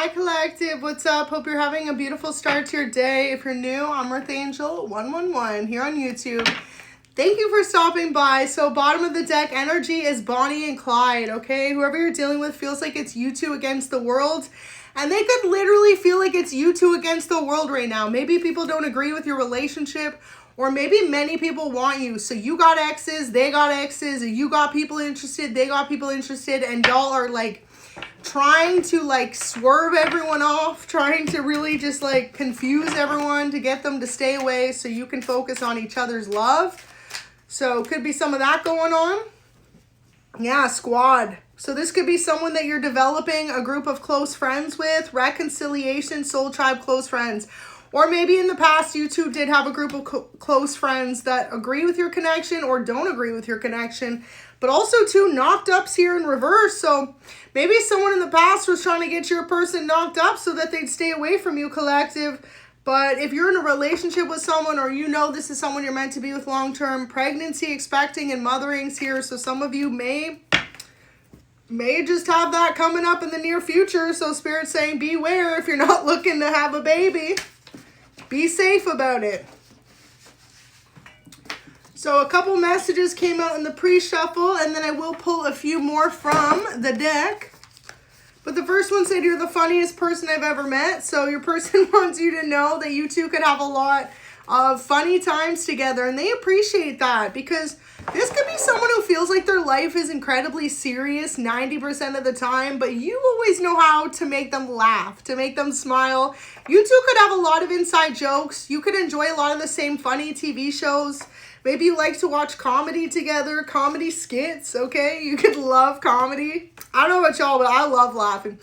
Hi Collective, what's up? Hope you're having a beautiful start to your day. If you're new, I'm ᴛᴟ111 here on YouTube. Thank you for stopping by. So bottom of the deck energy is Bonnie and Clyde, okay? Whoever you're dealing with feels like it's you two against the world. And they could literally feel like it's you two against the world right now. Maybe people don't agree with your relationship, or maybe many people want you. So you got exes, they got exes, you got people interested, they got people interested, and y'all are like trying to like swerve everyone off, trying to really just like confuse everyone to get them to stay away so you can focus on each other's love. So could be some of that going on. Yeah, squad. So this could be someone that you're developing a group of close friends with, reconciliation, soul tribe, close friends. Or maybe in the past you two did have a group of close friends that agree with your connection or don't agree with your connection. But also too, knocked ups here in reverse. So maybe someone in the past was trying to get your person knocked up so that they'd stay away from you, Collective. But if you're in a relationship with someone, or you know this is someone you're meant to be with long-term, pregnancy, expecting, and mothering's here. So some of you may just have that coming up in the near future. So Spirit's saying beware if you're not looking to have a baby. Be safe about it. So a couple messages came out in the pre-shuffle, and then I will pull a few more from the deck. But the first one said, you're the funniest person I've ever met. So your person wants you to know that you two could have a lot of funny times together. And they appreciate that, because this could be someone who feels like their life is incredibly serious 90% of the time. But you always know how to make them laugh, to make them smile. You two could have a lot of inside jokes. You could enjoy a lot of the same funny TV shows. Maybe you like to watch comedy together, comedy skits, okay? You could love comedy. I don't know about y'all, but I love laughing.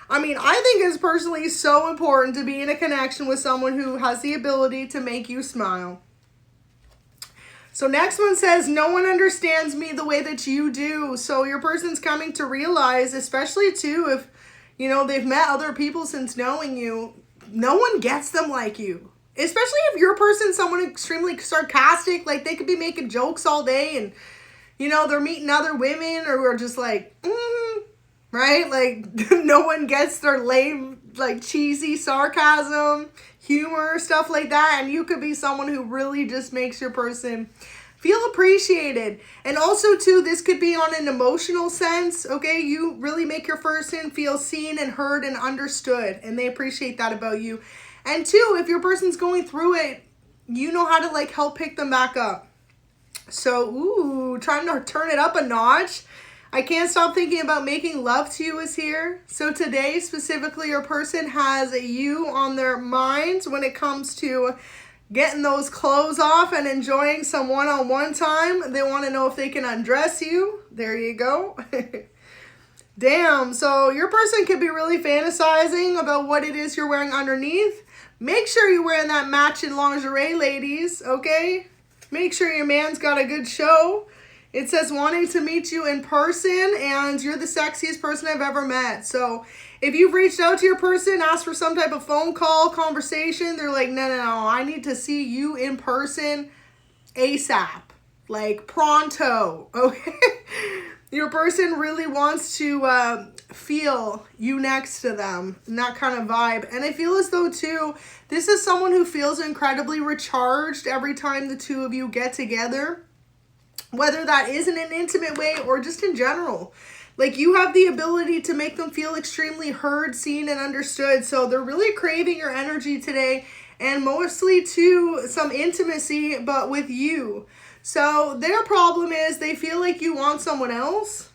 I mean, I think it's personally so important to be in a connection with someone who has the ability to make you smile. So next one says, no one understands me the way that you do. So your person's coming to realize, especially too, if, you know, they've met other people since knowing you, no one gets them like you. Especially if your person's someone extremely sarcastic, like they could be making jokes all day and, you know, they're meeting other women or are just like, right? Like no one gets their lame, like cheesy sarcasm, humor, stuff like that. And you could be someone who really just makes your person feel appreciated. And also too, this could be on an emotional sense, okay? You really make your person feel seen and heard and understood, and they appreciate that about you. And two, if your person's going through it, you know how to like help pick them back up. So, trying to turn it up a notch. I can't stop thinking about making love to you is here. So today, specifically, your person has you on their minds when it comes to getting those clothes off and enjoying some one-on-one time. They want to know if they can undress you. There you go. Damn, so your person could be really fantasizing about what it is you're wearing underneath. Make sure you're wearing that matching lingerie, ladies, okay? Make sure your man's got a good show. It says wanting to meet you in person, and you're the sexiest person I've ever met. So if you've reached out to your person, asked for some type of phone call, conversation, they're like, no, I need to see you in person ASAP, like pronto, okay? Your person really wants to feel you next to them, and that kind of vibe. And I feel as though too, this is someone who feels incredibly recharged every time the two of you get together, whether that is in an intimate way or just in general. Like you have the ability to make them feel extremely heard, seen, and understood. So they're really craving your energy today, and mostly too some intimacy, but with you. So their problem is they feel like you want someone else.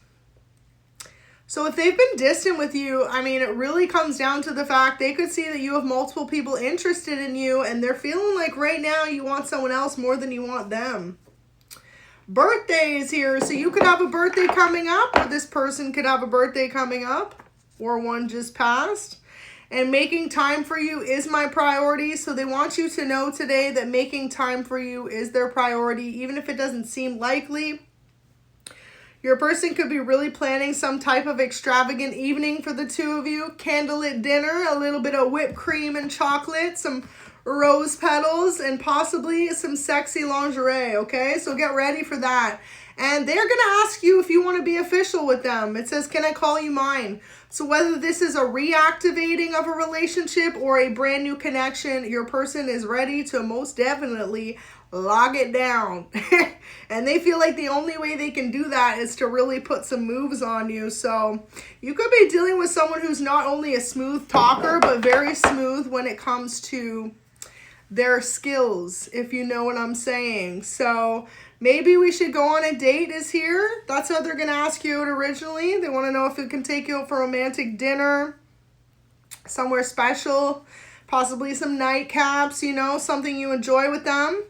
So if they've been distant with you, I mean, it really comes down to the fact they could see that you have multiple people interested in you, and they're feeling like right now you want someone else more than you want them. Birthday is here, so you could have a birthday coming up, or this person could have a birthday coming up, or one just passed. And making time for you is my priority. So they want you to know today that making time for you is their priority, even if it doesn't seem likely. Your person could be really planning some type of extravagant evening for the two of you. Candlelit dinner, a little bit of whipped cream and chocolate, some rose petals, and possibly some sexy lingerie, okay? So get ready for that. And they're going to ask you if you want to be official with them. It says, can I call you mine? So whether this is a reactivating of a relationship or a brand new connection, your person is ready to most definitely lock it down. And they feel like the only way they can do that is to really put some moves on you. So you could be dealing with someone who's not only a smooth talker, but very smooth when it comes to their skills, if you know what I'm saying. So maybe we should go on a date is here. That's how they're going to ask you out originally. They want to know if it can take you out for a romantic dinner, somewhere special, possibly some nightcaps, you know, something you enjoy with them.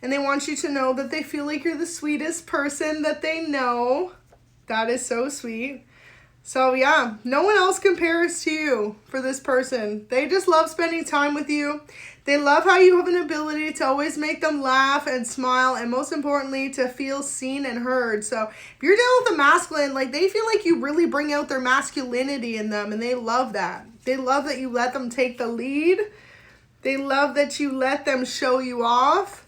And they want you to know that they feel like you're the sweetest person that they know. That is so sweet. So yeah, no one else compares to you for this person. They just love spending time with you. They love how you have an ability to always make them laugh and smile, and most importantly, to feel seen and heard. So if you're dealing with a masculine, like, they feel like you really bring out their masculinity in them, and they love that. They love that you let them take the lead. They love that you let them show you off.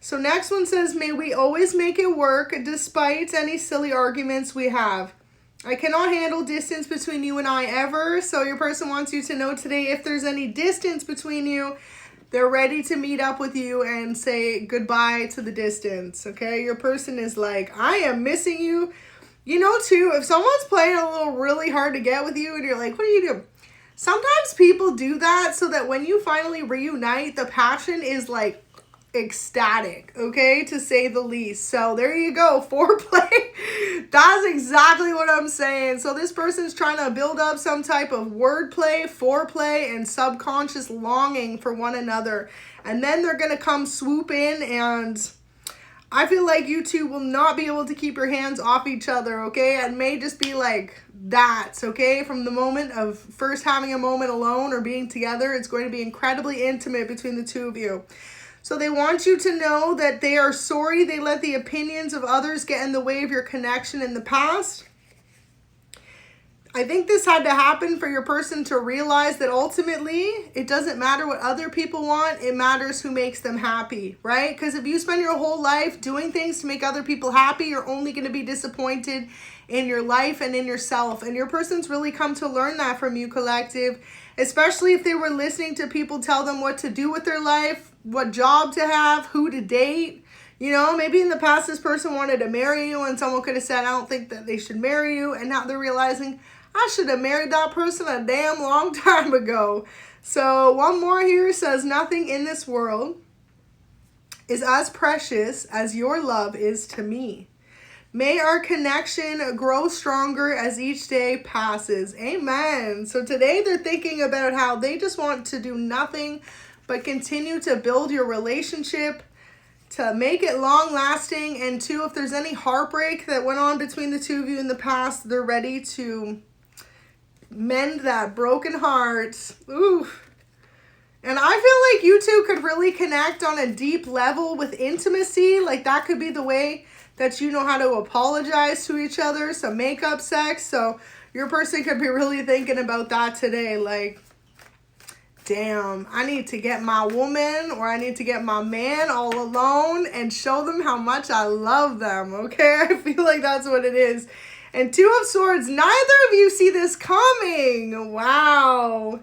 So next one says, may we always make it work despite any silly arguments we have. I cannot handle distance between you and I ever. So your person wants you to know today, if there's any distance between you, they're ready to meet up with you and say goodbye to the distance, okay? Your person is like, I am missing you. You know, too, if someone's playing a little really hard to get with you and you're like, what are you doing? Sometimes people do that so that when you finally reunite, the passion is like ecstatic, okay, to say the least. So there you go, foreplay. That's exactly what I'm saying. So this person's trying to build up some type of wordplay, foreplay, and subconscious longing for one another, and then they're gonna come swoop in, and I feel like you two will not be able to keep your hands off each other, okay? It may just be like that, okay? From the moment of first having a moment alone or being together, it's going to be incredibly intimate between the two of you. So they want you to know that they are sorry they let the opinions of others get in the way of your connection in the past. I think this had to happen for your person to realize that ultimately it doesn't matter what other people want, it matters who makes them happy, right? Because if you spend your whole life doing things to make other people happy, you're only going to be disappointed in your life and in yourself. And your person's really come to learn that from you, collective, especially if they were listening to people tell them what to do with their life, what job to have, who to date. You know, maybe in the past this person wanted to marry you and someone could have said, I don't think that they should marry you. And now they're realizing, I should have married that person a damn long time ago. So one more here says, nothing in this world is as precious as your love is to me. May our connection grow stronger as each day passes. Amen. So today they're thinking about how they just want to do nothing but continue to build your relationship, to make it long lasting. And two, if there's any heartbreak that went on between the two of you in the past, they're ready to mend that broken heart. Ooh. And I feel like you two could really connect on a deep level with intimacy. Like that could be the way that you know how to apologize to each other, some makeup sex. So your person could be really thinking about that today. Like, damn, I need to get my woman or I need to get my man all alone and show them how much I love them, okay? I feel like that's what it is. And Two of Swords, neither of you see this coming. Wow.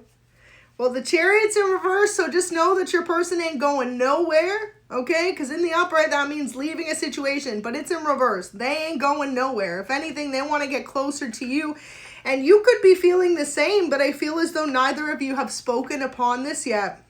Well, the Chariot's in reverse, so just know that your person ain't going nowhere, okay? Because in the upright, that means leaving a situation, but it's in reverse. They ain't going nowhere. If anything, they want to get closer to you. And you could be feeling the same, but I feel as though neither of you have spoken upon this yet.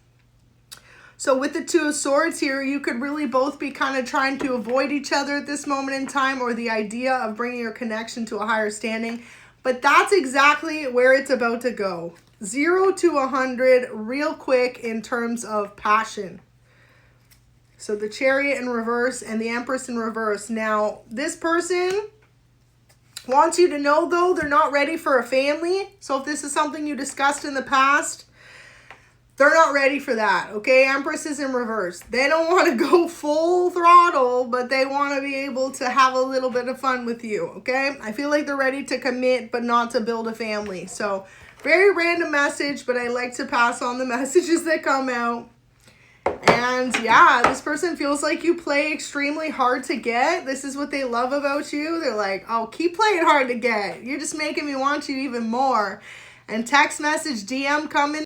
So with the Two of Swords here, you could really both be kind of trying to avoid each other at this moment in time, or the idea of bringing your connection to a higher standing. But that's exactly where it's about to go. 0 to 100 real quick in terms of passion. So the Chariot in reverse and the Empress in reverse. Now, this person wants you to know, though, they're not ready for a family. So if this is something you discussed in the past, they're not ready for that, okay? Empress is in reverse. They don't want to go full throttle, but they want to be able to have a little bit of fun with you, okay? I feel like they're ready to commit, but not to build a family. So very random message, but I like to pass on the messages that come out. And yeah, this person feels like you play extremely hard to get. This is what they love about you. They're like, oh, keep playing hard to get. You're just making me want you even more. And text message, DM coming.